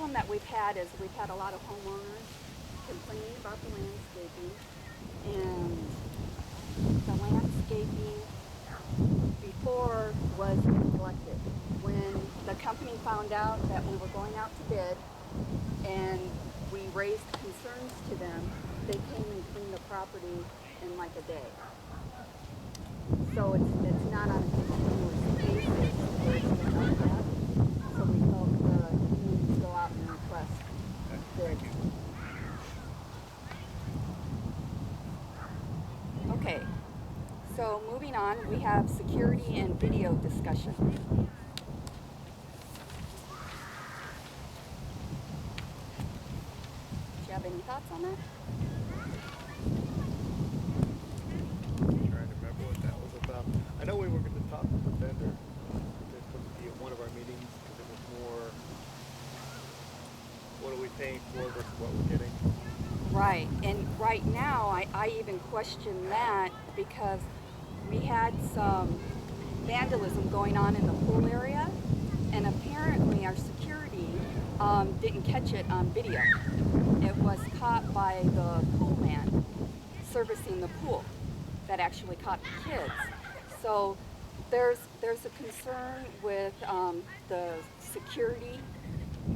problem that we've had is we've had a lot of homeowners complaining about the landscaping, and the landscaping before was neglected. When the company found out that we were going out to bid and we raised concerns to them, they came and cleaned the property in like a day. So it's not on a continuous basis where it's been like that. So we felt we need to go out and request bids. Okay, so moving on, we have security and video discussion. Do you have any thoughts on that? I'm trying to remember what that was about. I know we were going to talk with the vendor. This was to be at one of our meetings because it was more, what are we paying for versus what we're getting? Right, and right now I even question that because we had some vandalism going on in the pool area, and apparently our security didn't catch it on video. It was caught by the pool man servicing the pool that actually caught the kids. So there's a concern with the security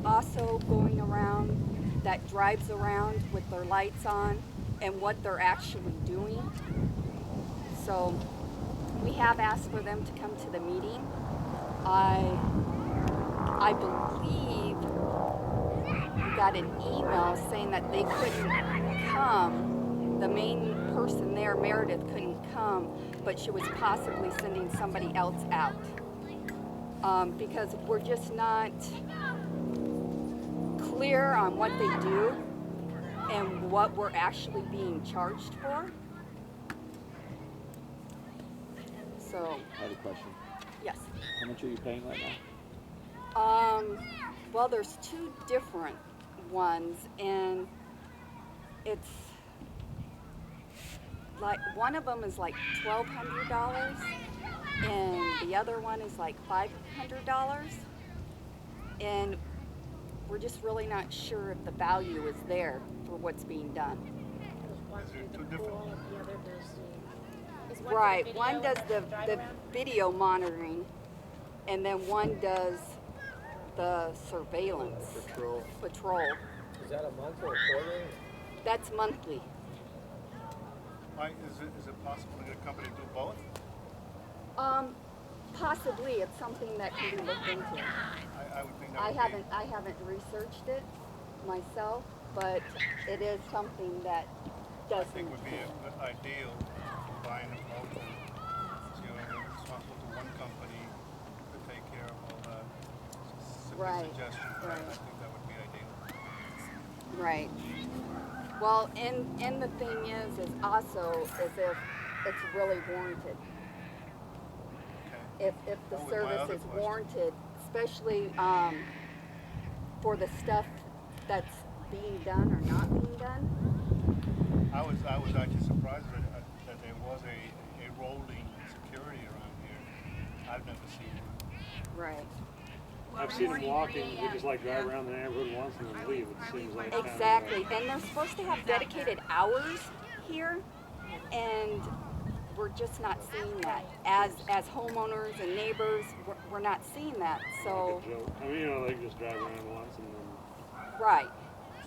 also going around that drives around with their lights on and what they're actually doing. So we have asked for them to come to the meeting. I believe we got an email saying that they couldn't come. The main person there, Meredith, couldn't come, but she was possibly sending somebody else out. Because we're just not clear on what they do and what we're actually being charged for. So, I have a question. yes. How much are you paying right now? Well, there's two different ones, and it's like one of them is like $1,200, and the other one is like $500, and we're just really not sure if the value is there for what's being done. One through the pool, and the other does the. Is one Right, for the one video does and the drive around? video monitoring, and then one does the surveillance patrol. Is that a month or a quarter? That's monthly. Mike, is it possible to get a company to do both? Possibly, it's something that can be looked into. I would think that I would haven't researched it myself, but it is something that be, I does think need would to be ideal, buying them both and, responsible to one company to take care of all the Right, suggestions. right. I think that would be ideal. Right. Well, and the thing is also is if it's really warranted. Okay. If the That was my service other is question. warranted, especially for the stuff that's being done or not being done. I was actually surprised that there was a rolling security around here. I've never seen one. Right. I've seen them walking. We just like drive around the neighborhood once and then leave. It seems like Exactly. And they're supposed to have dedicated hours here, and we're just not seeing that. As homeowners and neighbors, we're not seeing that. So Like a joke. I mean, they just drive around once and then. right.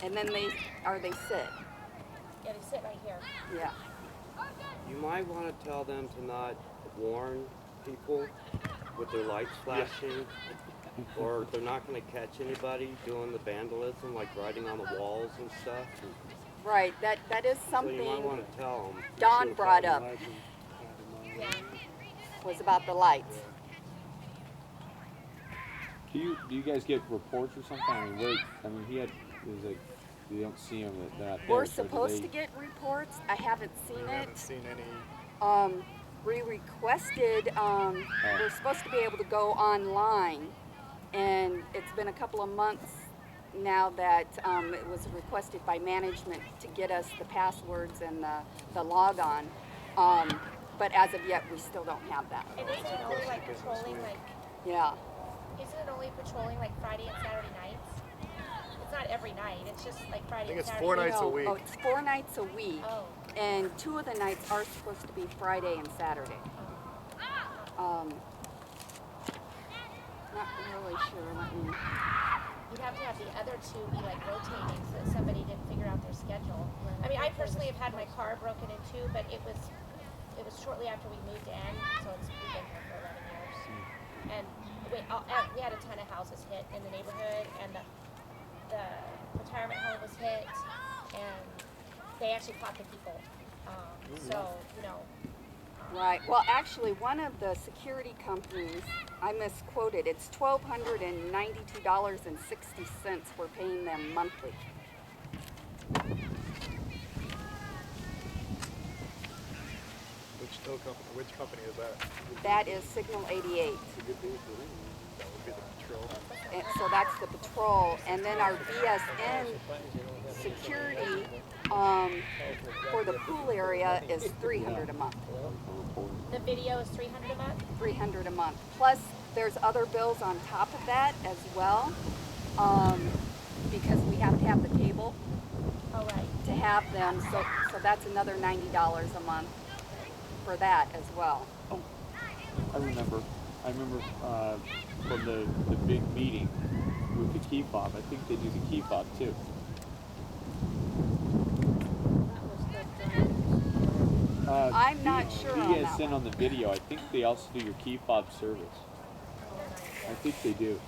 And then they sit. Yeah, they sit right here. Yeah. You might want to tell them to not warn people with their lights flashing, or they're not going to catch anybody doing the vandalism, like writing on the walls and stuff. Right. That is So something you might want to tell them. Don brought up Yeah. was about the lights. Do you guys get reports or something? I mean, it was like you don't see them. They're not there. We're so do supposed they- to get reports. I haven't seen I it. haven't seen any. We requested, we're supposed to be able to go online, and it's been a couple of months now that it was requested by management to get us the passwords and the logon. But as of yet, we still don't have that. And isn't it only like patrolling like? Yeah. Isn't it only patrolling like Friday and Saturday nights? it's not every night. It's just like I Friday think and it's Saturday. 4 nights a No, week. oh, it's 4 nights a week, Oh. and 2 of the nights are supposed to be Friday and Saturday. Not really sure. Let me. You'd have to have the other two be like rotating so that somebody didn't figure out their schedule. I mean, I personally have had my car broken into, but it was shortly after we moved in, so we've been here for 11 years. And we had a ton of houses hit in the neighborhood, and the retirement home was hit, and they actually caught the people. So, you know. Right. Well, actually, one of the security companies, I misquoted. It's $1,292.60 we're paying them monthly. Which company is that? That is Signal 88. That would be the patrol. And so that's the patrol, and then our BSN security for the pool area is $300 a month. The video is $300 a month? $300 a month. Plus, there's other bills on top of that as well, because we have to have the table Oh, right. to have them. So that's another $90 a month for that as well. Oh, I remember from the big meeting with the key fob. I think they do the key fob too. I'm not sure on You guys that sent one. on the video. I think they also do your key fob service. I think they do.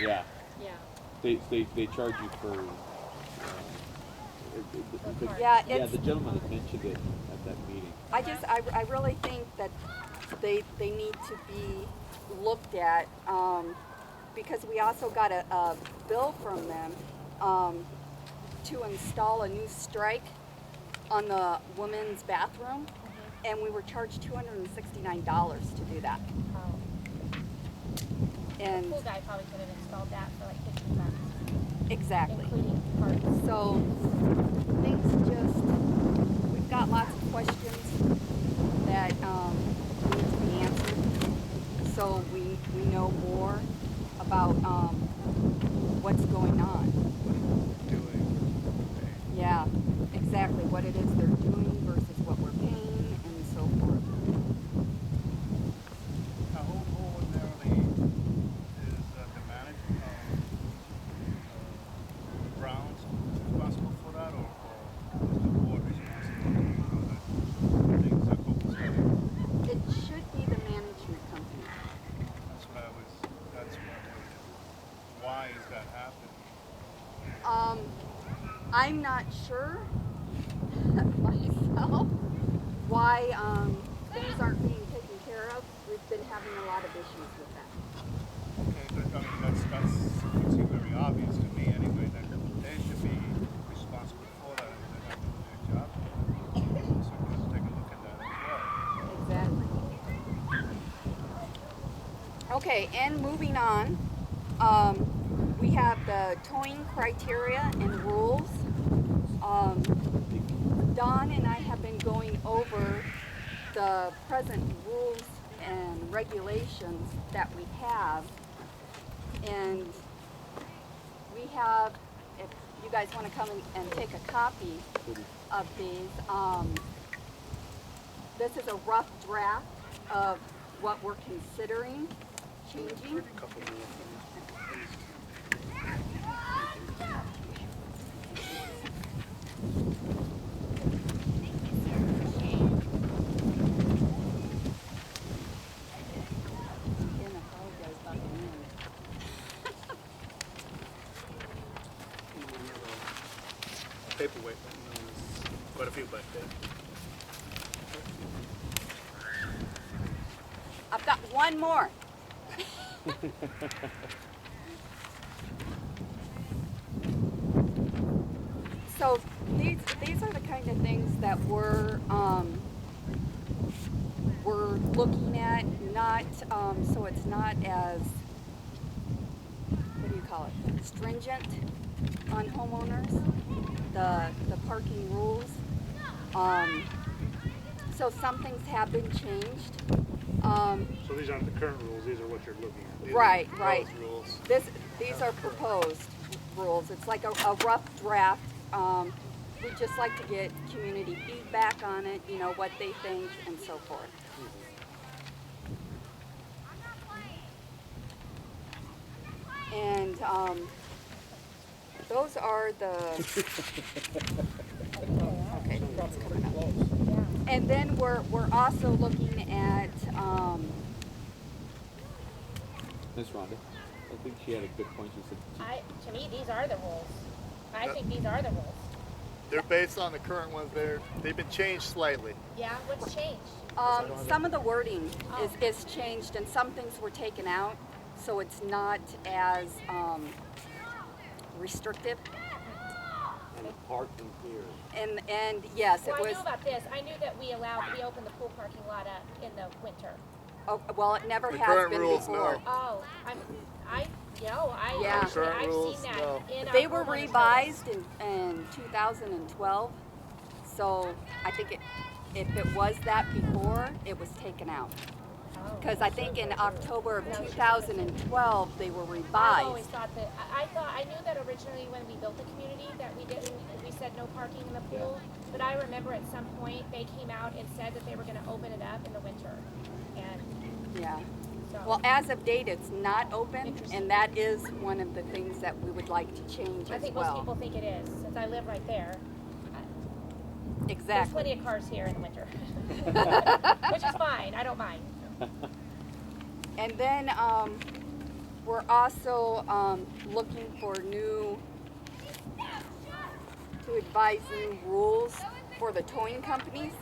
Yeah. Yeah. They charge you for. Yeah, Yeah, it's, the gentleman had mentioned it at that meeting. I really think that they need to be looked at, because we also got a bill from them to install a new strike on the women's bathroom, and we were charged $269 to do that. Oh. And The pool guy probably could have installed that for like $50, exactly. including parts. So things just, we've got lots of questions that need to be answered. So we know more about what's going on. Yeah, exactly. What it is they're doing versus what we're paying and so forth. Who ordinarily is the manager of grounds responsible for that, or is the board responsible for the things that go together? It should be the management company. That's why is that happening? I'm not sure myself why things aren't being taken care of. We've been having a lot of issues with that. Okay, but I mean, that would seem very obvious to me anyway, that they should be responsible for that if they're not doing their job. So let's take a look at that as well. Exactly. Okay, and moving on, we have the towing criteria and rules. Don and I have been going over the present rules and regulations that we have, and we have, if you guys want to come and take a copy of these, this is a rough draft of what we're considering changing. Again, I apologize about the wind. Paperweight. Quite a few back there. I've got one more. So these are the kind of things that we're looking at, not so it's not as, what do you call it, stringent on homeowners, the parking rules. So some things have been changed. So these aren't the current rules, these are what you're looking at. These are Right. proposed rules. These are proposed. rules. It's like a rough draft. We'd just like to get community feedback on it, you know, what they think and so forth. And those are the, okay, that's coming up. And then we're also looking at, Miss Rhonda, I think she had a good point. She said, To me, these are the rules. I think these are the rules. They're based on the current ones. They've been changed slightly. Yeah, what's changed? some of the wording is changed and some things were taken out, so it's not as restrictive. And parking here. And yes, Well, it I was. knew about this. I knew that we opened the pool parking lot up in the winter. Oh, well, it never The has current been rules, before. no. Oh, Yeah. actually, Current I've rules, seen that no. in our They were homeowners revised in 2012, so I think if it was that before, it was taken out. Oh. Because I think in October of 2012 they were I've always revised. thought that, I knew that originally when we built the community that we said no parking in the pool. But I remember at some point they came out and said that they were gonna open it up in the winter. And Yeah. so. Well, as of date, it's not open, Interesting. and that is one of the things that we would like to change I as think most well. people think it is, since I live right there. There's Exactly. plenty of cars here in the winter. Which is fine, I don't mind. And then we're also looking for to advise new rules for the towing companies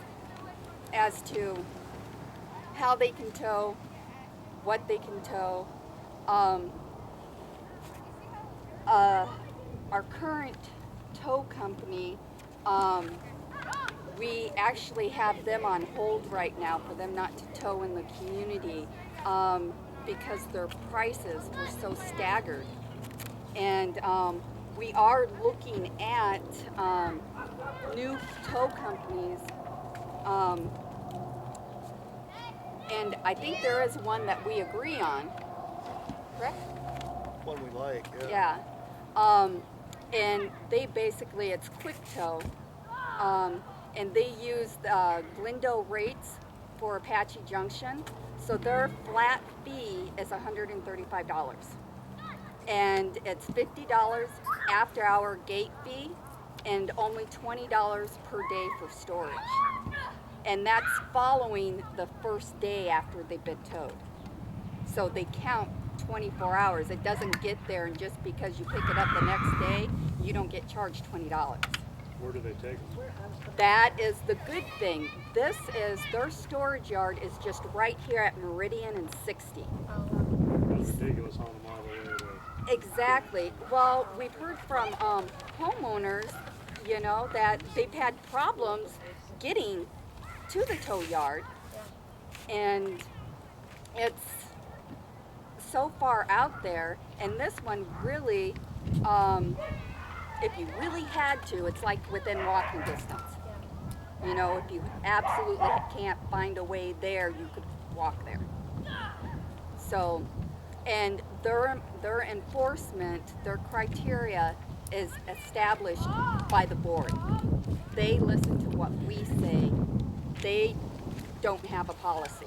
as to how they can tow, what they can tow. Our current tow company, we actually have them on hold right now for them not to tow in the community because their prices were so staggered. And we are looking at new tow companies, and I think there is one that we agree on, correct? One we like. Yeah. And they basically, it's quick tow. And they use Glindo rates for Apache Junction. So their flat fee is $135. And it's $50 after hour gate fee and only $20 per day for storage. And that's following the first day after they've been towed. So they count 24 hours. It doesn't get there, and just because you pick it up the next day, you don't get charged $20. Where do they take them? That is the good thing. This is, their storage yard is just right here at Meridian and 60. It's ridiculous on them all the way to. Exactly. Well, we've heard from homeowners, you know, that they've had problems getting to the tow yard, and it's so far out there. And this one really, if you really had to, it's like within walking distance. You know, if you absolutely can't find a way there, you could walk there. So, and their enforcement, their criteria is established by the board. They listen to what we say. They don't have a policy.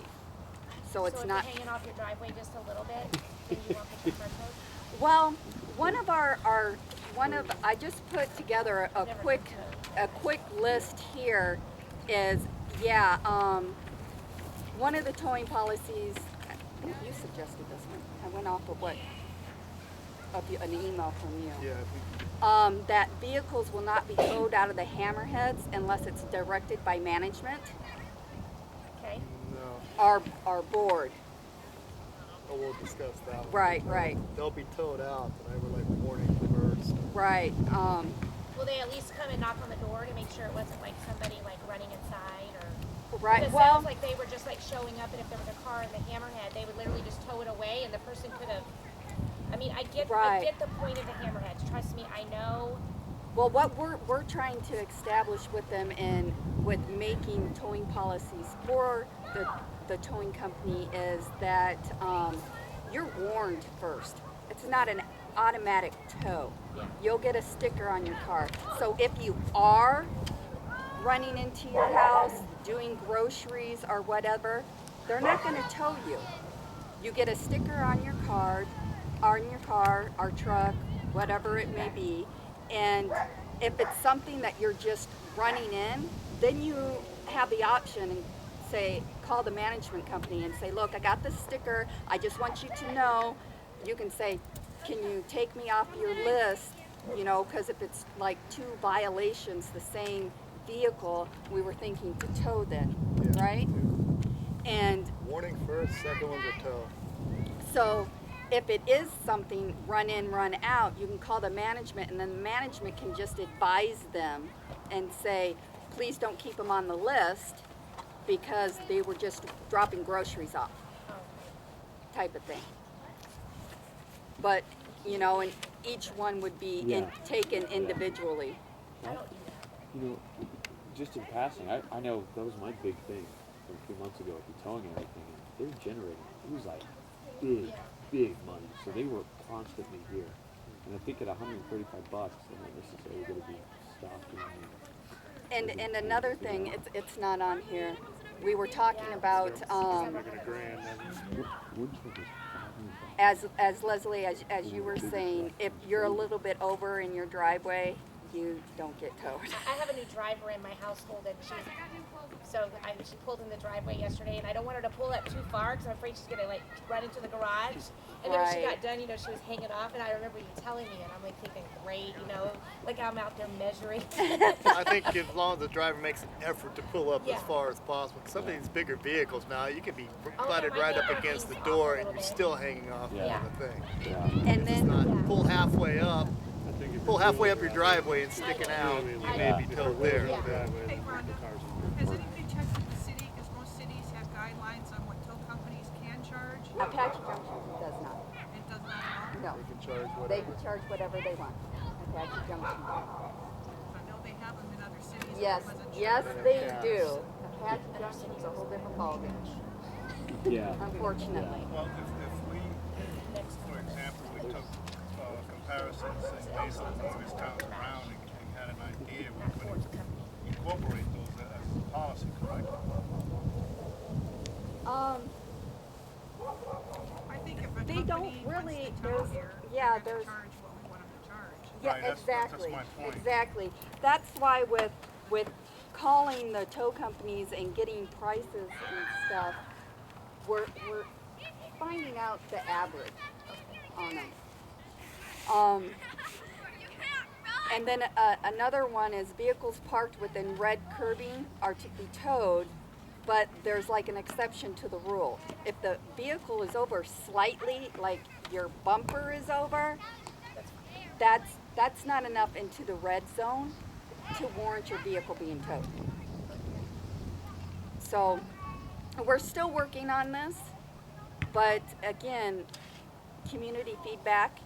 So it's if not. you're hanging off your driveway just a little bit, then you won't get your car towed? Well, I just put together a Never quick been quick list here is, one of the towing policies, I think you suggested this one. I went off of an email from you. Yeah. That vehicles will not be towed out of the hammerheads unless it's directed by management, Okay. No. our board. Oh, we'll discuss that one. Right. They'll be towed out, but I would like warning the birds. Right. Will they at least come and knock on the door to make sure it wasn't like somebody like running inside or? Right. It Well, sounds like they were just like showing up, and if there was a car in the hammerhead, they would literally just tow it away, and the person could have. I mean, I get the point of the hammerheads. Trust me, I know. well, what we're trying to establish with them and with making towing policies for the towing company is that you're warned first. It's not an automatic tow. Yeah. You'll get a sticker on your car. So if you are running into your house, doing groceries or whatever, they're not going to tow you. You get a sticker on your car, or truck, whatever it may be, and if it's something that you're just running in, then you have the option and say, call the management company and say, look, I got this sticker, I just want you to know. You can say, can you take me off your list, because if it's like 2 violations, the same vehicle, we were thinking to tow then, Yeah. right? And Warning first, second one's a tow. so if it is something run in, run out, you can call the management, and then the management can just advise them and say, please don't keep them on the list because they were just dropping groceries off, type of thing. But, and each one would be Yeah. taken individually. I don't do that. You know, just in passing, I know that was my big thing from a few months ago with the towing and everything. And they're generating, it was like big money. So they were constantly here. And I think at $135, they're not necessarily going to be stopping. And another thing, it's not on here. We were talking about, Making a grand. Which one is as Leslie, as you were saying, if you're a little bit over in your driveway, you don't get towed. I have a new driver in my household, and she pulled in the driveway yesterday, and I don't want her to pull up too far because I'm afraid she's gonna like run into the garage. And then when she Right. got done, she was hanging off, and I remember you telling me, and I'm like thinking, great, like I'm out there measuring. I think as long as the driver makes an effort to pull up Yeah. as far as possible. Some of these bigger vehicles now, you can be Oh, butted my right up neighbor against the hangs door off a and little you're bit. still hanging off Yeah. on the thing. Yeah. And It's then, not Yeah. pull halfway up, I think if pull it's halfway really up your right, driveway and sticking out, you may be if towed it really there. is Yeah. driveway, Hey, then the Rhonda, cars has anybody checked with the city? Because most cities have guidelines on what tow companies can charge. Apache Junction does not. It does not at all. No, They can charge they whatever. can charge whatever they want. Apache Junction. I know they have them in other cities. but I Yes, wasn't sure. yes, they Yeah. do. Apache Junction is a whole different ballgame, Yeah. unfortunately. Well, if we, for example, we took comparisons and based on various towns around and had an idea, we could incorporate those as a policy, correct? I think if a They company don't wants really- to tow there's- here, yeah, they're there's- gonna charge what we want them to charge. Yeah, Right, that's exactly. my point. Exactly. That's why with calling the tow companies and getting prices and stuff, we're finding out the average on them. And then another one is vehicles parked within red curbing are to be towed, but there's like an exception to the rule. If the vehicle is over slightly, like your bumper is over, that's not enough into the red zone to warrant your vehicle being towed. So we're still working on this, but again, community feedback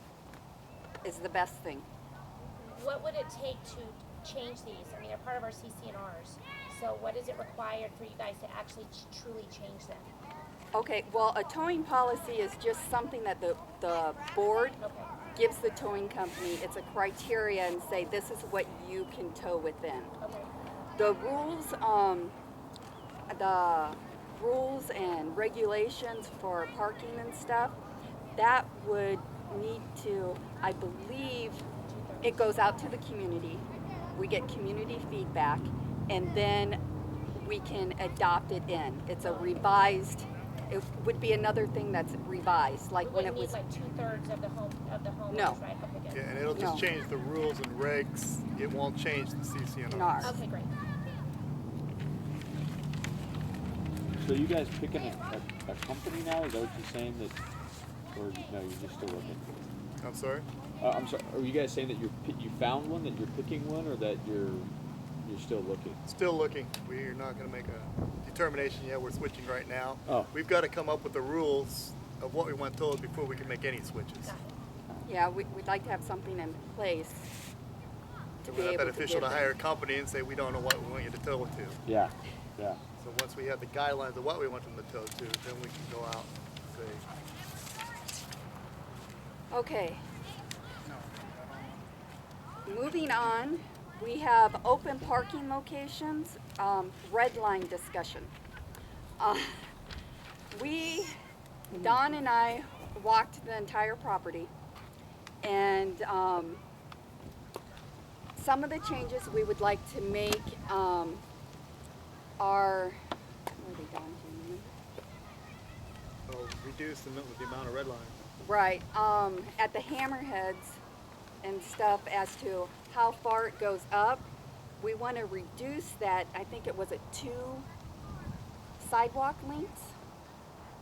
is the best thing. What would it take to change these? I mean, they're part of our CCNRs. So what is it required for you guys to actually truly change them? Okay, well, a towing policy is just something that the board Okay. gives the towing company. It's a criteria and say this is what you can tow within. Okay. The rules and regulations for parking and stuff, that would need to, I believe, it goes out to the community. We get community feedback, and then we can adopt it in. It's a revised. It would be another thing that's revised, like We when it wouldn't was. need like 2/3 of the homeowners, No. right? Okay, good. Yeah, and it'll just No. change the rules and regs. It won't change the CCNR. NAR. Okay, great. So you guys picking a company now? Is that what you're saying that, or no, you're just still looking? I'm sorry? I'm sorry. Are you guys saying that you found one, that you're picking one, or that you're still looking? Still looking. We're not going to make a determination yet. We're switching right now. Oh. We've got to come up with the rules of what we want told before we can make any switches. Got it. Yeah, we'd like to have something in place to So be we're not able to beneficial give to them. hire a company and say we don't know what we want you to tow it to. Yeah. Yeah. So once we have the guidelines of what we want them to tow to, then we can go out and say, Okay, moving on, we have open parking locations, red line discussion. Uh, Don and I walked the entire property, and some of the changes we would like to make are, where are they, Don? Do you remember? Oh, reduce the amount of red lines. Right, at the hammerheads and stuff as to how far it goes up, we want to reduce that. I think it was at 2 sidewalk lengths,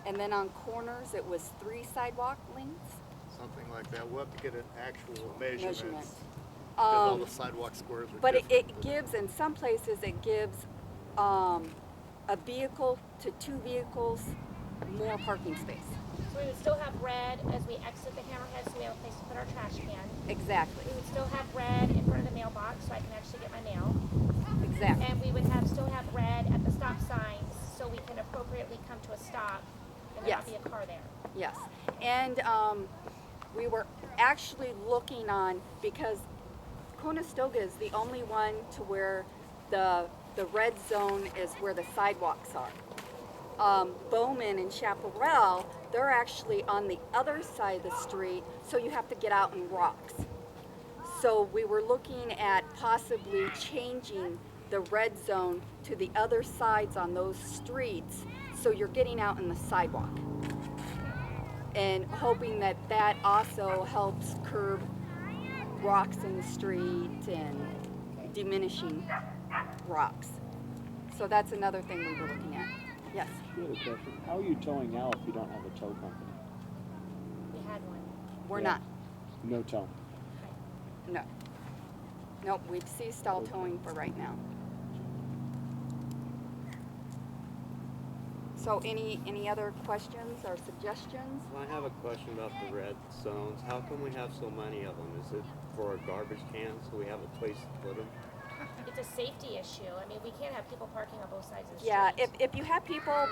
and then on corners it was 3 sidewalk lengths. Something like that. We'll have to get an actual measurement. Measurements. Because all the sidewalk squares are But different. it gives, in some places, it gives a vehicle to 2 vehicles more parking space. So we would still have red as we exit the hammerhead, so we have a place to put our trash can. Exactly. We would still have red in front of the mailbox, so I can actually get my mail. Exactly. And we would still have red at the stop signs, so we can appropriately come to a stop and there Yes. not be a car there. Yes. And we were actually looking on, because Conestoga is the only one to where the red zone is where the sidewalks are. Bowman and Chaparral, they're actually on the other side of the street, so you have to get out in rocks. So we were looking at possibly changing the red zone to the other sides on those streets, so you're getting out in the sidewalk. And hoping that that also helps curb rocks in the street and diminishing rocks. So that's another thing we were looking at. Yes. I had a question. How are you towing now if you don't have a tow company? We had one. We're Yeah. not. No tow. No. Nope, we've ceased all towing for right now. So any other questions or suggestions? Well, I have a question about the red zones. How come we have so many of them? Is it for our garbage cans so we have a place to put them? It's a safety issue. I mean, we can't have people parking on both sides of the street. Yeah, if you have people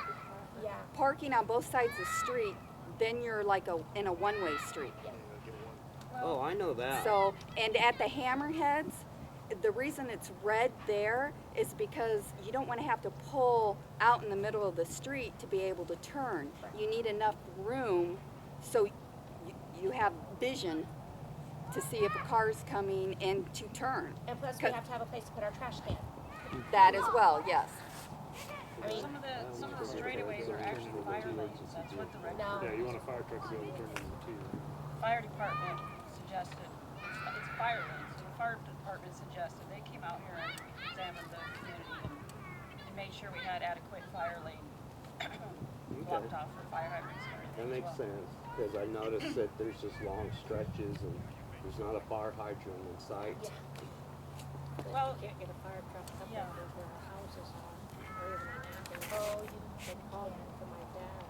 Yeah. parking on both sides of the street, then you're like in a one-way street. Oh, I know that. So, and at the hammerheads, the reason it's red there is because you don't want to have to pull out in the middle of the street to be able to turn. You need enough room so you have vision to see if a car's coming and to turn. And plus, we have to have a place to put our trash can. That as well, yes. I mean, Some of the straightaways are actually fire lanes, that's what the no. Yeah, you want a fire truck to be able to turn into two. fire department suggested. It's fire lanes, so the fire department suggested, they came out here and examined the community and made sure we had adequate fire lane blocked off for fire hydrants and everything. That makes as well. sense, because I noticed that there's just long stretches and there's not a fire hydrant in sight. Well, Can't get a fire truck up Yeah. under where our houses are, or even an ambulance. Oh, you They called me for my dad.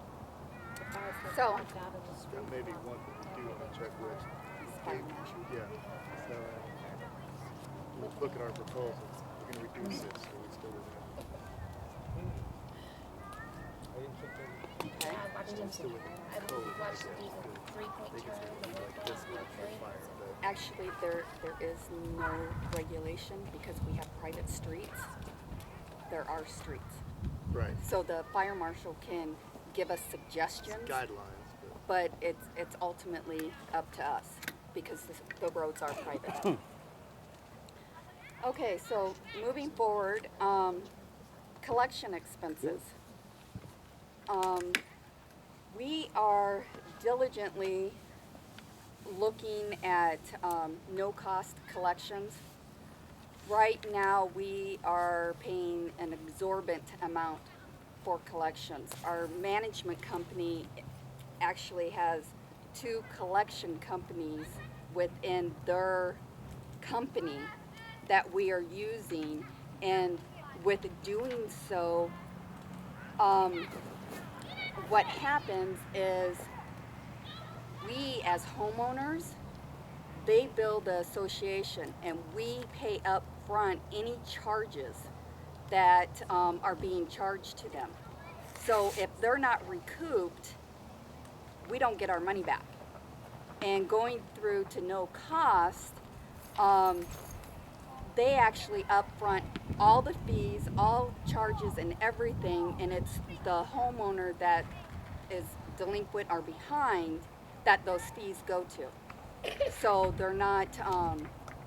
The fire truck So- parked out in the street. That may be one thing to do on the check list. Fire marshal. Yeah. So, look at our proposals. We're going to reduce this, so we still do that. Okay. I watched him. Still with I watched the 3-point They turn, can the do road like this crossing with the the fire, but Actually, there is no regulation because we have private streets. There are streets. right. So the fire marshal can give us suggestions, Guidelines, but it's ultimately up to us because the roads are private. Okay, so moving forward, collection expenses. We are diligently looking at no-cost collections. Right now, we are paying an exorbitant amount for collections. Our management company actually has 2 collection companies within their company that we are using, and with doing so, what happens is we as homeowners, they build the association and we pay up front any charges that are being charged to them. So if they're not recouped, we don't get our money back. And going through to no cost, they actually upfront all the fees, all charges, and everything, and it's the homeowner that is delinquent or behind that those fees go to. So they're not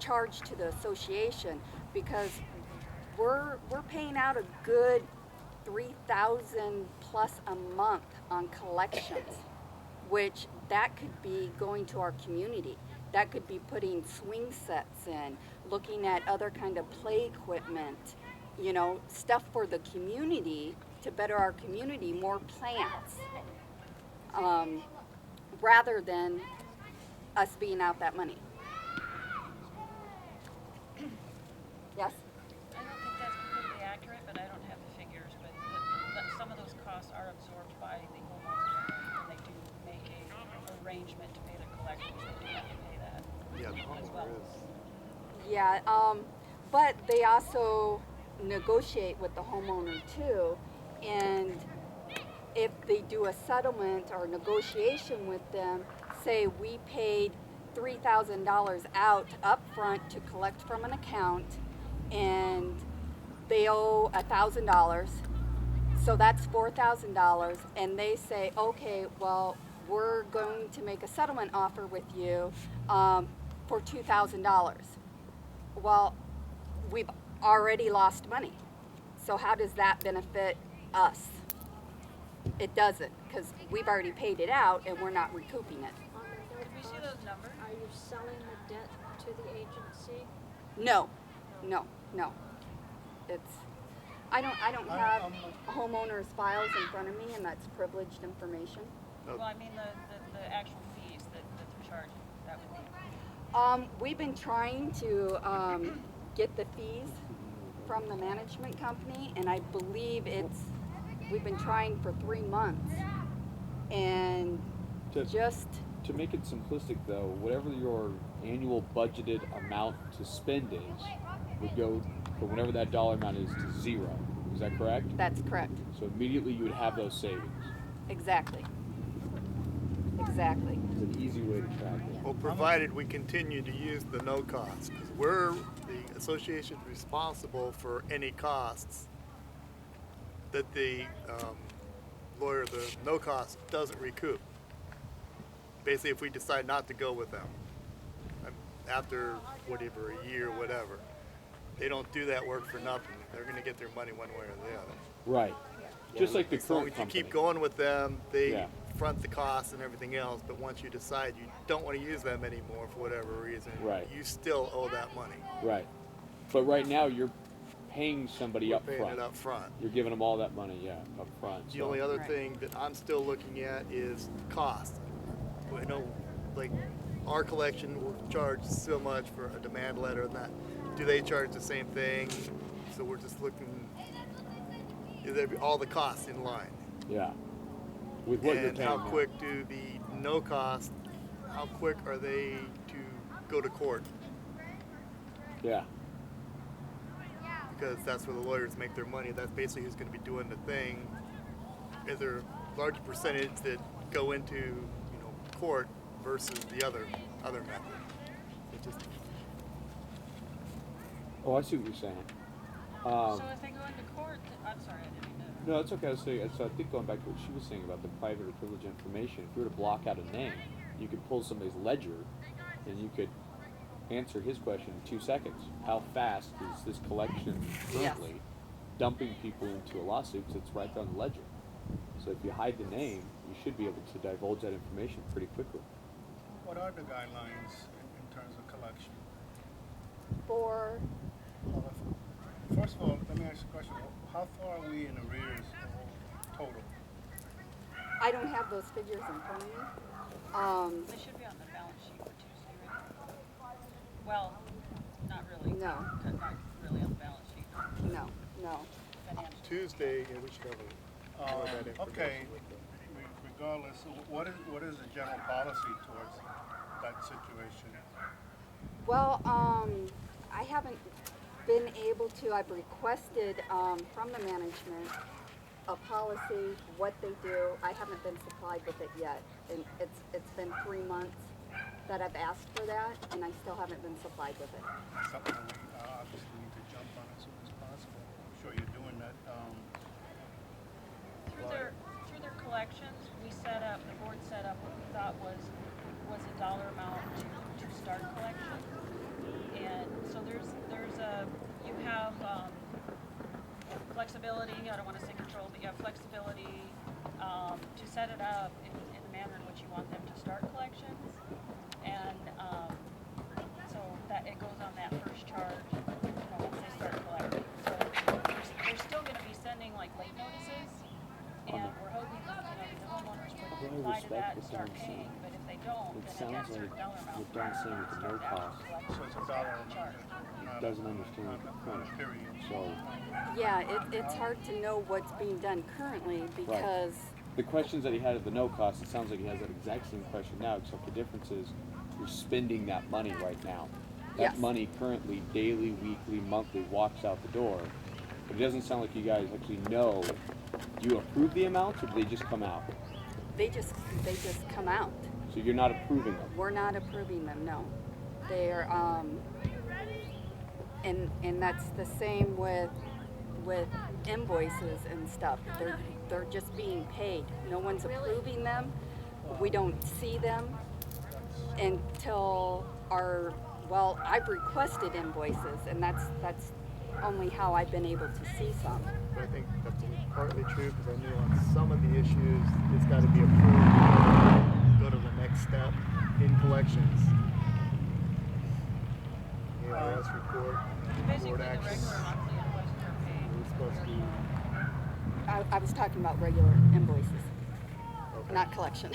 charged to the association because we're paying out a good 3,000 plus a month on collections, which that could be going to our community. That could be putting swing sets in, looking at other kind of play equipment, you know, stuff for the community to better our community, more plants, rather than us being out that money. Yes? I don't think that's completely accurate, but I don't have the figures, but some of those costs are absorbed by the homeowner when they do make a arrangement to pay their collections, they do have to pay that Yeah, the as homeowner well. is. Yeah, but they also negotiate with the homeowner too, and if they do a settlement or negotiation with them, say we paid $3,000 out up front to collect from an account, and they owe $1,000, so that's $4,000, and they say, okay, well, we're going to make a settlement offer with you for $2,000. Well, we've already lost money. So how does that benefit us? It doesn't, because we've already paid it out and we're not recouping it. On the Did we see those numbers? Are you selling the debt to the agency? No, no. It's, I don't have homeowners' files in front of me, and that's privileged information. Well, I mean the actual fees that they're charging, that would be. We've been trying to get the fees from the management company, and I believe we've been trying for 3 months, and To make it simplistic though, whatever your annual budgeted amount to spend is, would go for whatever that dollar amount is to zero. Is that correct? that's correct. So immediately you would have those savings. Exactly. It's an easy way to track it. Well, provided we continue to use the no cost, because we're the association responsible for any costs that the lawyer, the no cost, doesn't recoup. Basically, if we decide not to go with them after whatever, a year, whatever, they don't do that work for nothing. They're going to get their money one way or the other. Right. Just like the As long current as you company. keep going with them, they Yeah. front the costs and everything else, but once you decide you don't want to use them anymore for whatever reason, Right. you still owe that money. Right. But right now you're paying somebody We're up paying front. it up front. You're giving them all that money, yeah, up front. The So- only other Right. thing that I'm still looking at is cost. I know, like, our collection will charge so much for a demand letter and that. Do they charge the same thing? So we're just looking, is there all the costs in line? Yeah. With what you're And paying how now. quick do the no cost, how quick are they to go to court? Yeah. Because that's where the lawyers make their money. That's basically who's going to be doing the thing. Is there a large percentage that go into, court versus the other method? It just, Oh, I see what you're saying. So if they go into court, I'm sorry, I didn't mean to. No, that's okay. So I think going back to what she was saying about the private or privileged information, if you were to block out a name, you could pull somebody's ledger and you could answer his question in 2 seconds. How fast is this collection currently dumping people into a lawsuit? Because it's right there on the ledger. So if you hide the name, you should be able to divulge that information pretty quickly. What are the guidelines in terms of collection? For First of all, let me ask you a question. How far are we in arrears total? I don't have those figures in front of me. They should be on the balance sheet for Tuesday, right? Well, not really. No. Not really on the balance sheet. No. Financial. Tuesday, yeah, we should have more of that information Okay. with them. Regardless, what is the general policy towards that situation? Well, I haven't been able to. I've requested from the management a policy, what they do. I haven't been supplied with it yet, and it's been 3 months. that have asked for that, and I still haven't been supplied with it. Something that we obviously need to jump on as soon as possible. I'm sure you're doing that. Through their collections, the board set up what we thought was a dollar amount to start collections. And so you have flexibility, I don't want to say control, but you have flexibility to set it up in the manner in which you want them to start collections. And so that it goes on that first charge, once they start collecting. So they're still going to be sending like late notices, and we're hoping that the homeowners would reply to that and start paying. But if they don't, It then sounds it gets to a like dollar amount. what Don's saying with the no cost. So it's a dollar amount. Doesn't understand the point. Period. So Yeah, it's hard to know what's being done currently because the questions that he had at the no cost, it sounds like he has that exact same question now, except the difference is you're spending that money right now. That Yes. money currently, daily, weekly, monthly, walks out the door. But it doesn't sound like you guys actually know. Do you approve the amounts, or do they just come out? they just come out. So you're not approving them. We're not approving them, no. They're and that's the same with invoices and stuff. They're just being paid. No one's approving them. We don't see them until I've requested invoices, and that's only how I've been able to see some. But I think that's partly true because I knew on some of the issues it's got to be approved. Go to the next step in collections. ARS report, Basically, board the action. regular monthly invoices are paid. It's supposed to be. I was talking about regular invoices, Okay. not collection.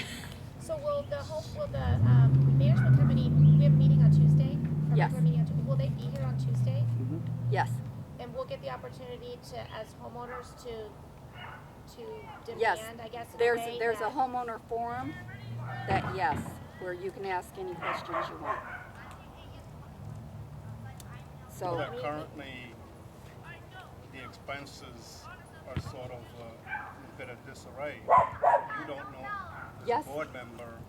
So will the management company, we have a meeting on Tuesday? A Yes. regular meeting on Tuesday. Will they be here on Tuesday? Yes. And we'll get the opportunity to, as homeowners, to demand, Yes. I guess, in There's a way a that- homeowner forum where you can ask any questions you want. So But currently, the expenses are sort of a bit of disarray. You don't know, as Yes. a board member,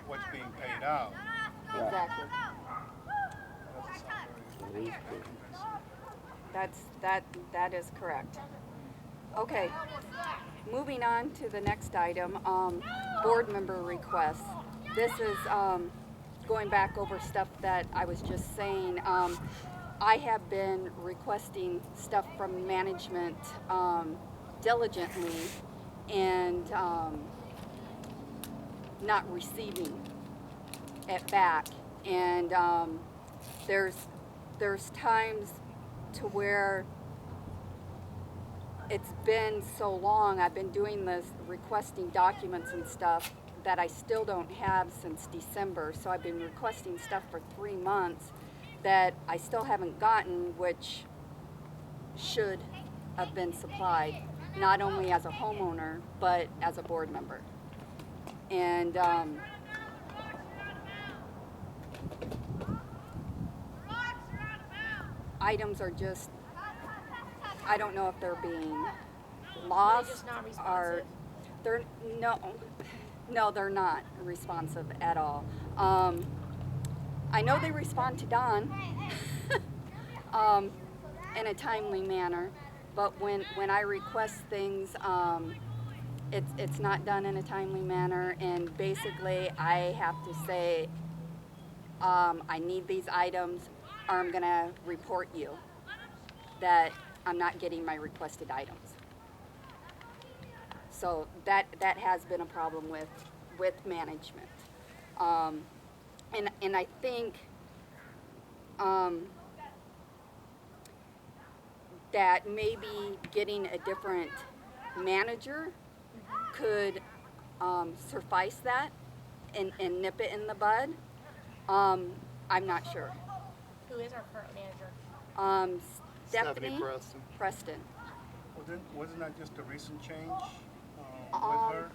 what's being paid out. exactly. That doesn't sound very convincing. That is correct. Okay. Moving on to the next item, board member requests. This is going back over stuff that I was just saying. I have been requesting stuff from management diligently and not receiving it back. And there's times to where it's been so long, I've been doing this, requesting documents and stuff that I still don't have since December. So I've been requesting stuff for 3 months that I still haven't gotten, which should have been supplied, not only as a homeowner, but as a board member. And items are just, I don't know if they're being lost just not or responsive? they're no, they're not responsive at all. I know they respond to Don in a timely manner, but when I request things, it's not done in a timely manner, and basically I have to say I need these items, or I'm gonna report you that I'm not getting my requested items. So that has been a problem with management. And I think that maybe getting a different manager could suffice that and nip it in the bud. I'm not sure. Who is our current manager? Stephanie Preston. Wasn't that just a recent change with Um, her?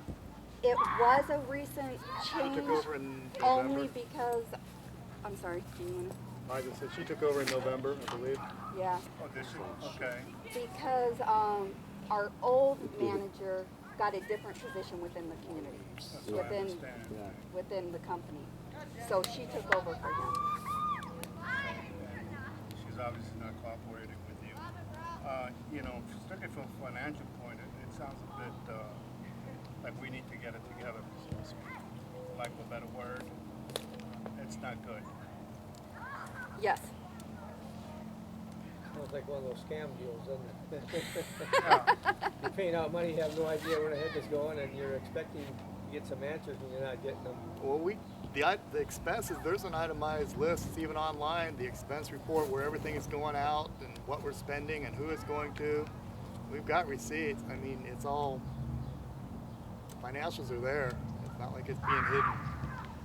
It was a recent She change took over in only November. because, I'm sorry, do you want to? I just said she took over in November, I believe. Yeah, Oh, did she? Okay. because our old manager got a different position within the community, That's what I within understand. Yeah. within the company. So she took over for him. And she's obviously not cooperating with you. You know, strictly from a financial point, it sounds a bit like we need to get it together, for lack of a better word. It's not good. Yes. Sounds like one of those scam deals, doesn't it? Yeah. You're paying out money, you have no idea where the heck it's going, and you're expecting to get some answers and you're not getting them. Well, the expenses, there's an itemized list, it's even online, the expense report where everything is going out and what we're spending and who it's going to. We've got receipts. I mean, it's all, financials are there. It's not like it's being hidden.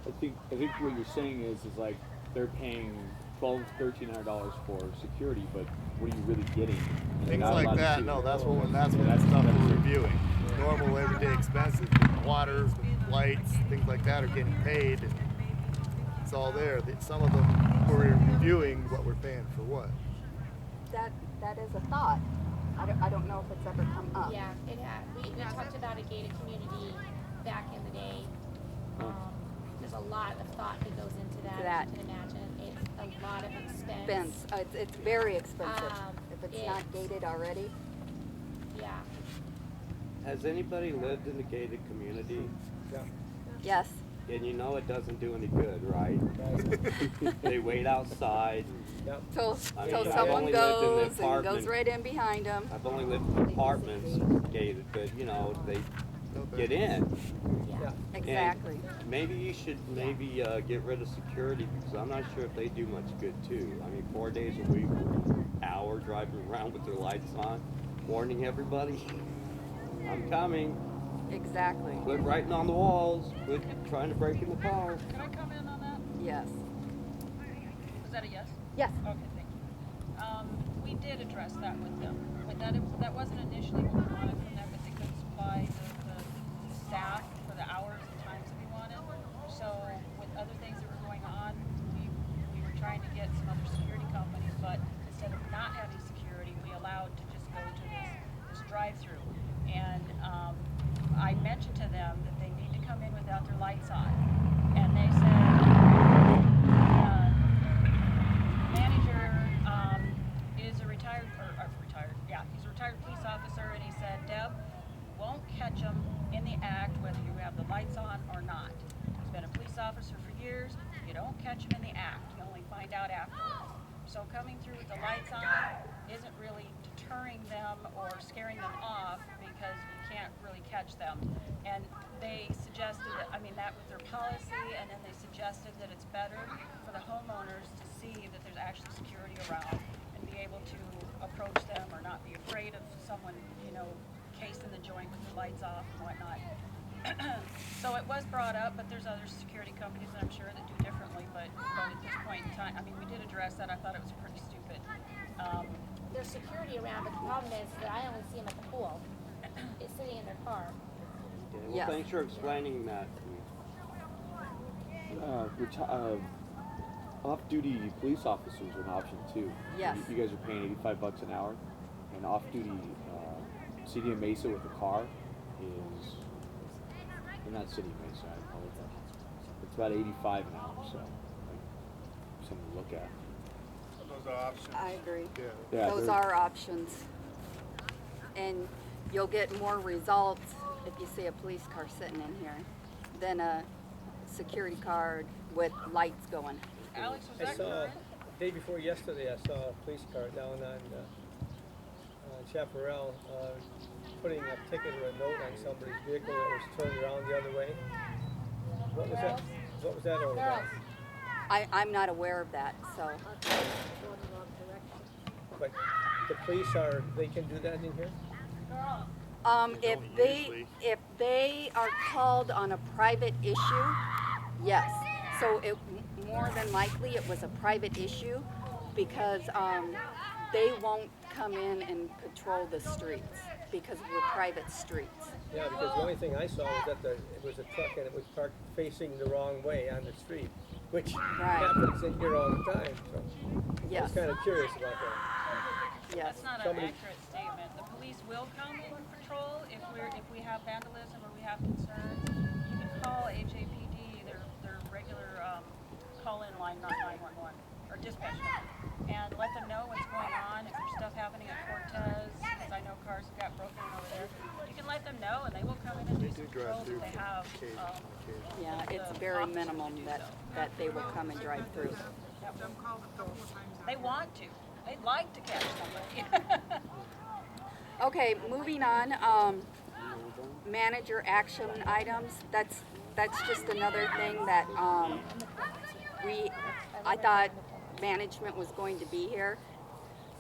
I think what you're saying is like they're paying $1,200-$1,300 for security, but what are you really getting? You're Things not allowed like to that, see. no, that's what that That's- stuff that's- we're reviewing. Normal everyday expenses, waters, lights, things like that are getting paid. And it's all there. Some of them we're reviewing what we're paying for what. That is a thought. I don't know if it's ever come up. Yeah, it had. We talked about a gated community back in the day. There's a lot of thought that goes into that. As you can imagine, it's a lot of expense. It's very expensive. If it's not it's- gated already. Yeah. Has anybody lived in a gated community? Yeah. Yes. And you know it doesn't do any good, right? They wait outside. Yep. Till I mean, till I've someone only lived in the goes and apartment. goes right in behind them. I've only lived in apartments gated, but you know, they get in. Yeah. Exactly. Maybe you should get rid of security because I'm not sure if they do much good too. I mean, 4 days a week, hour driving around with their lights on, warning everybody, I'm coming. Exactly. Quit writing on the walls. Quit trying to break in the car. Can I comment on that? Yes. Was that a yes? Yes. Okay, thank you. We did address that with them, but that wasn't initially what we wanted from them, but they couldn't supply the staff for the hours and times that we wanted. So with other things that were going on, we were trying to get some other security companies, but instead of not having security, we allowed to just go to this drive-through. And I mentioned to them that they need to come in without their lights on, and they said, manager is a retired, he's a retired police officer, and he said, Deb, you won't catch him in the act whether you have the lights on or not. He's been a police officer for years. You don't catch him in the act. You only find out afterwards. So coming through with the lights on isn't really deterring them or scaring them off because you can't really catch them. And they suggested that, that was their policy, and then they suggested that it's better for the homeowners to see that there's actually security around and be able to approach them or not be afraid of someone, casing the joint with the lights off and whatnot. So it was brought up, but there's other security companies that I'm sure that do differently, but at this point in time, we did address that. I thought it was pretty stupid. There's security around, but the problem is that I only see them at the pool. It's sitting in their car. Okay, well, Yes. thanks for explaining that to me. Off-duty police officers are an option too. Yes. You guys are paying $85 an hour, and off-duty City of Mesa with a car is, or not City of Mesa, I apologize. It's about $85 an hour, so something to look at. Those are options. I agree. Yeah. Yeah, Those they're- are options. And you'll get more results if you see a police car sitting in here than a security card with lights going. Alex, was I that saw, current? day before yesterday, I saw a police car down on Chaparral putting a ticket or a note on somebody's vehicle that was turned around the other way. What was that? What was that all about? I'm not aware of that, so. But the police they can do that in here? If don't they usually. if they are called on a private issue, yes. So it more than likely it was a private issue because they won't come in and patrol the streets because we're private streets. Yeah, because the only thing I saw was that it was a truck and it was parked facing the wrong way on the street, which happens in here all the time. So I Yes. was kind of curious about that. Yes. That's not an Somebody- accurate statement. The police will come and patrol patrol, if we have vandalism or we have concerns, you can call HAPD, their regular call-in line, not 911 or dispatch line, and let them know what's going on. If there's stuff happening at Cortez, because I know cars have got broken in over there, you can let them know, and they will come in and do some patrols if they have. Yeah, it's very minimum that they will come and drive through. They want to. They'd like to catch somebody. Okay, moving on. Manager action items. That's just another thing that I thought management was going to be here,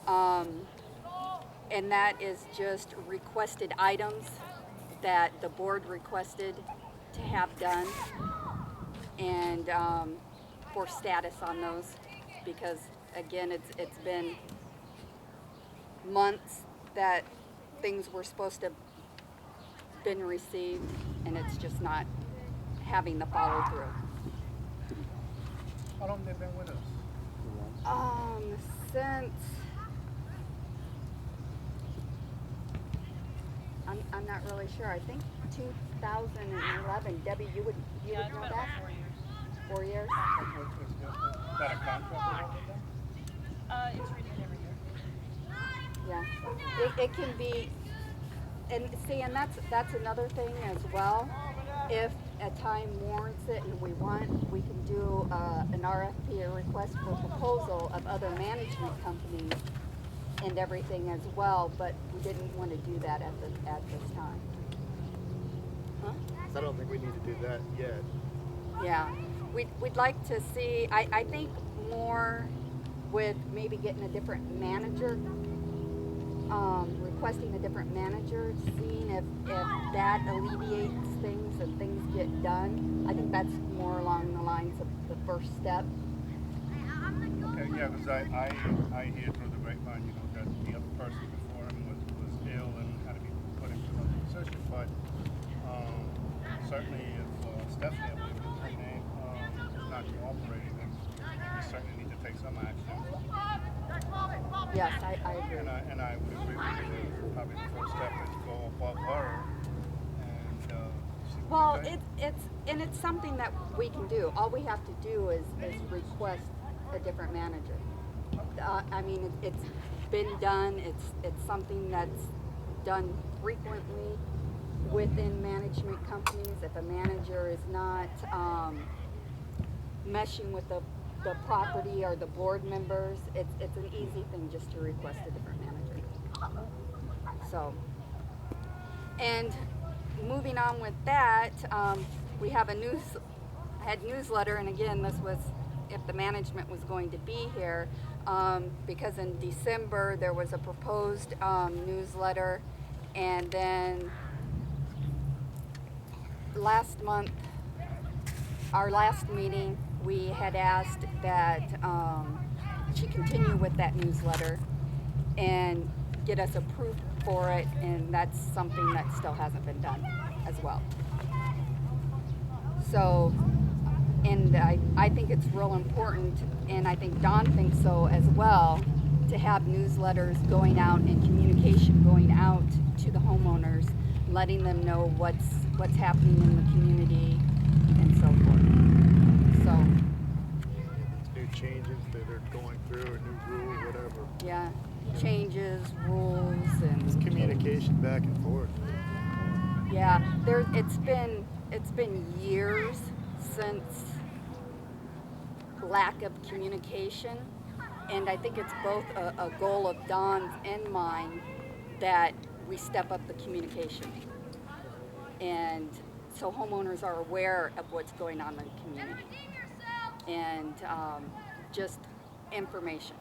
and that is just requested items that the board requested to have done, and for status on those, because again, it's been months that things were supposed to have been received, and it's just not having the follow through. How long they been with us? Since I'm not really sure. I think 2011. Debbie, you would Yeah, it's know been that? about 4 years. 4 years? Is that a contract or something? It's renewed every year. Yeah. It can be, and see, and that's another thing as well. If a time warrants it and we want, we can do an RFP, a request for proposal of other management companies and everything as well, but we didn't want to do that at this time. Huh? I don't think we need to do that yet. Yeah, we'd like to see, I think more with maybe getting a different manager, requesting a different manager, seeing if that alleviates things and things get done. I think that's more along the lines of the first step. Okay, yeah, because I hear through the grapevine, you know, that the other person before him was ill and had to be put into another position, but certainly if Stephanie, I believe is her name, is not cooperating, then we certainly need to take some action. Yes, I agree. And I would agree with you. Probably the first step is go above her and see what Well, they think. it's something that we can do. All we have to do is request a different manager. I mean, it's been done. It's something that's done frequently within management companies. If a manager is not meshing with the property or the board members, it's an easy thing just to request a different manager. So, and moving on with that, we have a newsletter, and again, this was if the management was going to be here, because in December there was a proposed newsletter, and then last month, our last meeting, we had asked that she continue with that newsletter and get us approved for it, and that's something that still hasn't been done as well. So, and I think it's real important, and I think Don thinks so as well, to have newsletters going out and communication going out to the homeowners, letting them know what's happening in the community and so forth. So, New changes that are going through, a new rule, whatever. yeah, changes, rules, and It's communication back and forth. yeah, it's been years since lack of communication, and I think it's both a goal of Don's and mine that we step up the communication, and so homeowners are aware of what's going on in the community, and just information.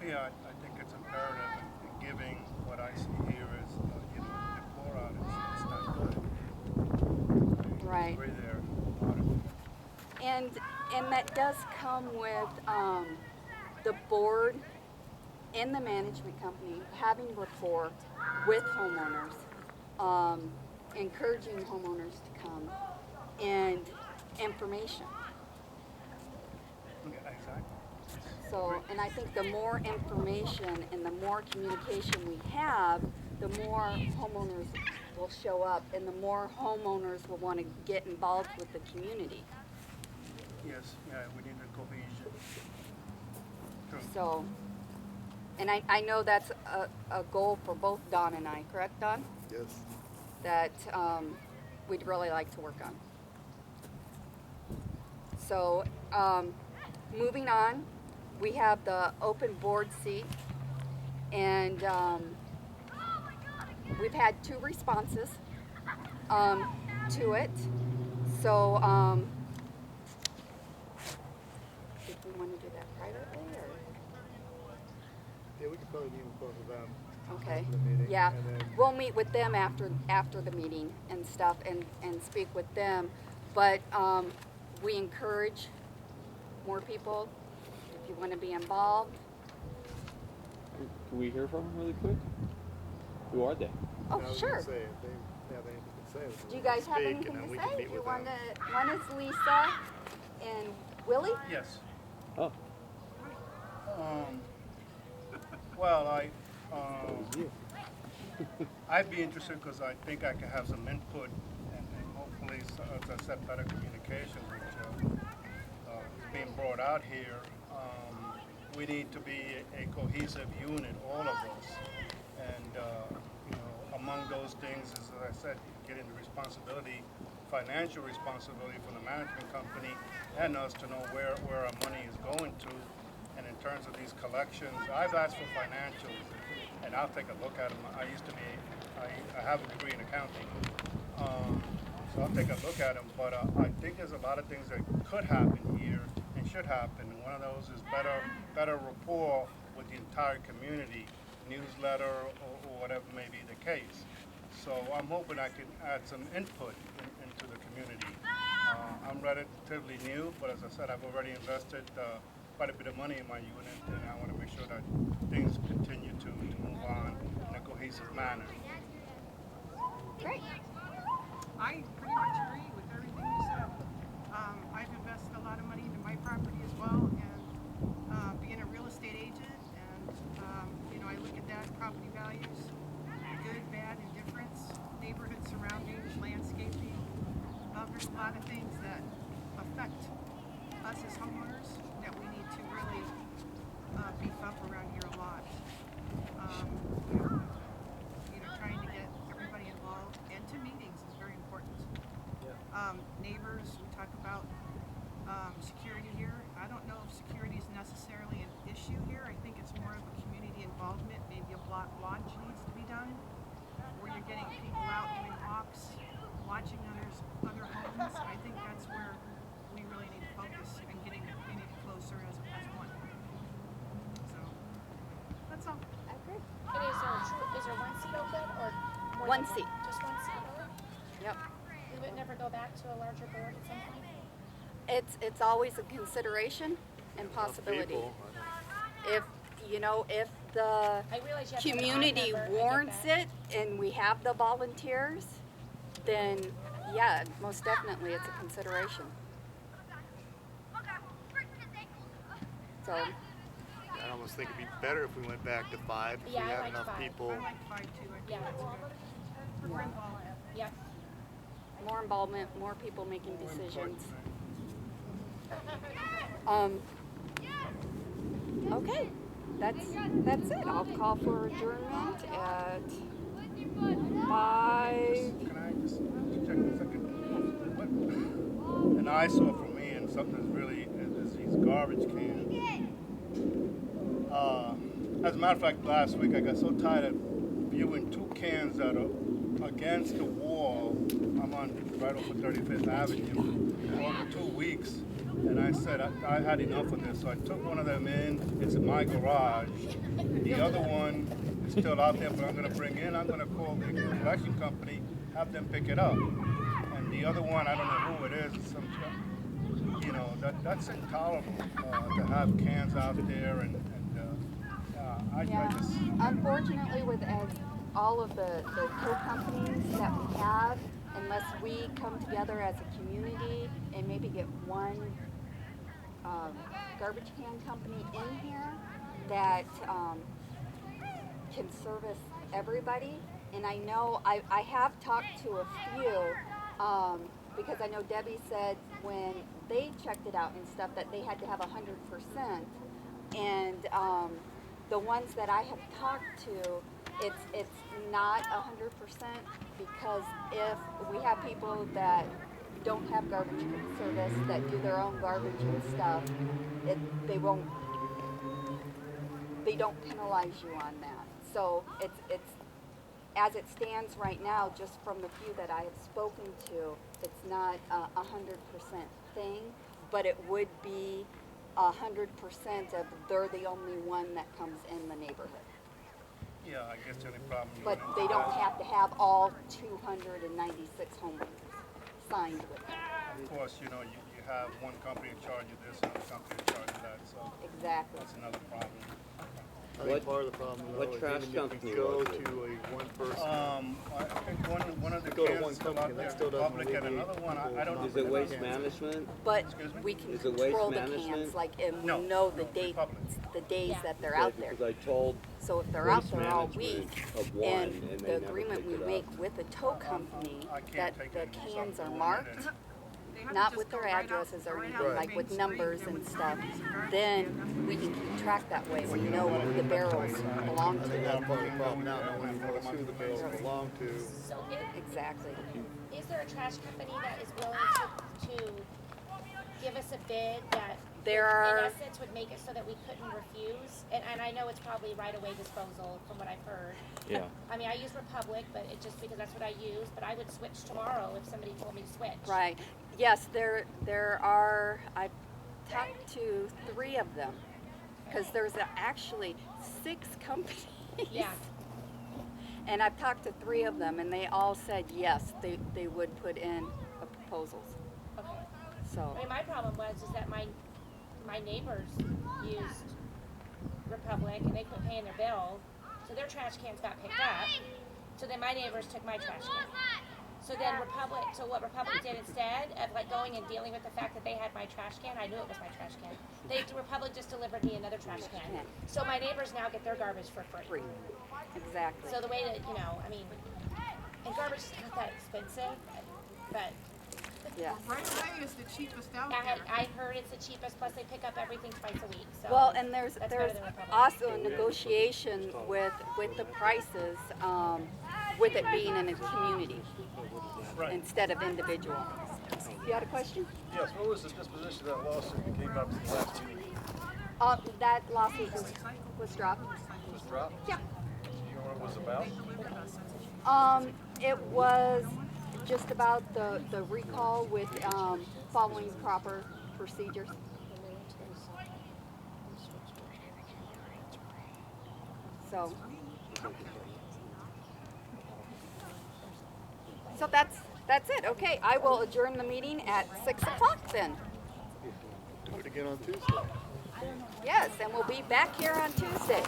Yeah, I think it's imperative, giving what I see here is, you know, deplore out, it's not good. I Right. agree there about it. And that does come with the board and the management company having rapport with homeowners, encouraging homeowners to come, and information. Yeah, exactly. So, and I think the more information and the more communication we have, the more homeowners will show up and the more homeowners will want to get involved with the community. Yes, yeah, we need the cohesion. True. So, and I know that's a goal for both Don and I, correct, Don? Yes. That we'd really like to work on. So, moving on, we have the open board seat, and we've had 2 responses to it. So, did we want to do that privately, or? Yeah, we could probably meet with both of them. Okay. after the meeting, Yeah, and then- we'll meet with them after the meeting and stuff, and speak with them. But we encourage more people, if you want to be involved. Can we hear from them really quick? Who are they? Oh, I was sure. gonna say, if they have anything to say, we Do you can guys have speak, anything and then to we can say? meet Do you with want them. to? One is Lisa and Willie. Yes. Oh, Well, I'd be interested because I think I can have some input and hopefully, as I said, better communication, which is being brought out here. We need to be a cohesive unit, all of us. And, among those things is, as I said, getting the responsibility, financial responsibility from the management company and us to know where our money is going to. And in terms of these collections, I've asked for financials, and I'll take a look at them. I have a degree in accounting, so I'll take a look at them. But I think there's a lot of things that could happen here and should happen. And one of those is better rapport with the entire community, newsletter or whatever may be the case. So I'm hoping I can add some input into the community. I'm relatively new, but as I said, I've already invested quite a bit of money in my unit, and I want to make sure that things continue to move on in a cohesive manner. Great. I pretty much agree with everything you said. I've invested a lot of money into my property as well, and being a real estate agent, and I look at that property values, good, bad, indifference, neighborhood surroundings, landscaping. There's a lot of things that affect us as homeowners that we need to really beef up around here a lot. Trying to get everybody involved and to meetings is very important. Neighbors, we talk about security here. I don't know if security is necessarily an issue here. I think it's more of a community involvement. Maybe a block watch needs to be done, where you're getting people out doing walks, watching other homes. I think that's where we really need to focus and getting closer as one. So that's all. I agree. And is there one seat open or more One than seat. Just one seat, really? Yep. We would never go back to a larger board at some point? It's always a consideration and Enough possibility. people, If if the I realize you have to have an odd community number, I get warrants that. it and we have the volunteers, then yeah, most definitely it's a consideration. So I almost think it'd be better if we went back to 5, if Yeah, we I had like enough 5. people. I like 5 too. I think Yeah. that's good. More involved. Yeah. more involvement, more people making decisions. Okay, that's it. I'll call for adjournment at 5. Can I just check a second? What an eyesore for me and something that's really is these garbage cans. As a matter of fact, last week I got so tired of viewing 2 cans that are against the wall. I'm on right off of 35th Avenue for over 2 weeks. And I said I had enough of this, so I took one of them in. It's in my garage. The other one is still out there, but I'm going to call the collection company, have them pick it up. And the other one, I don't know who it is. It's some, that's intolerable to have cans out there, and I just. Unfortunately, with all of the co-companies that we have, unless we come together as a community and maybe get one garbage can company in here that can service everybody, and I know I have talked to a few, because I know Debbie said when they checked it out and stuff that they had to have 100%, and the ones that I have talked to, it's not 100% because if we have people that don't have garbage service that do their own garbage and stuff, they don't penalize you on that. So it's as it stands right now, just from the few that I have spoken to, it's not a 100% thing, but it would be 100% of they're the only one that comes in the neighborhood. Yeah, I guess the only problem. But they don't have to have all 296 homeowners signed with them. Of course, you have one company in charge of this, another company in charge of that, so Exactly. that's another problem. I think part of the problem though what is trash even if company we go was to it? a one person. I think one of the Go to cans one is still company, out that there, still doesn't Republic, and alleviate another one, I don't know. Is it waste management? But Excuse me? we can Is it control waste the cans, management? like, and we No, know the no, days Republic. that they're Okay, out there. Because I told So if they're out Waste there all Management week, of one, and and they the never agreement picked we it up. make with the tow company, I can't that take the it and do cans something are with it marked, They have to not just with go their right out- addresses or right anything, out like Main with Street, numbers there and would stuff, be some garbage then cans. we can keep track that way. We know who the barrels belong I think to. that's part of the problem now. No one knows who the barrels belong to. So Exactly. is there a trash company that is willing to give us a bid that There in are- essence would make it so that we couldn't refuse? And I know it's probably right away disposal from what I've heard. Yeah. I mean, I use Republic, but it's just because that's what I use, but I would switch tomorrow if somebody told me to switch. Right. Yes, there are, I've talked to 3 of them, because there's actually 6 companies. Yeah. And I've talked to 3 of them, and they all said yes, they would put in proposals. Okay. So, I mean, my problem was is that my neighbors used Republic and they quit paying their bill, so their trash cans got picked up. So then my neighbors took my trash can. So then what Republic did instead of like going and dealing with the fact that they had my trash can, I knew it was my trash can. Republic just delivered me another trash can. So my neighbors now get their garbage for free. exactly. So the way that, I mean, and garbage is not that expensive, but Yes. Right away is the cheapest out I there. heard it's the cheapest, plus they pick up everything twice a week, so. Well, and there's that's better than Republic. also a negotiation with the prices, with it being in a community instead of individual. You had a question? Yes, what was the disposition of that lawsuit that came up at the last meeting? That lawsuit was dropped. Was dropped? Yeah. Do you know what it was about? It was just about the recall with following proper procedures. So that's it. Okay, I will adjourn the meeting at 6 o'clock then. Do it again on Tuesday. Yes, and we'll be back here on Tuesday.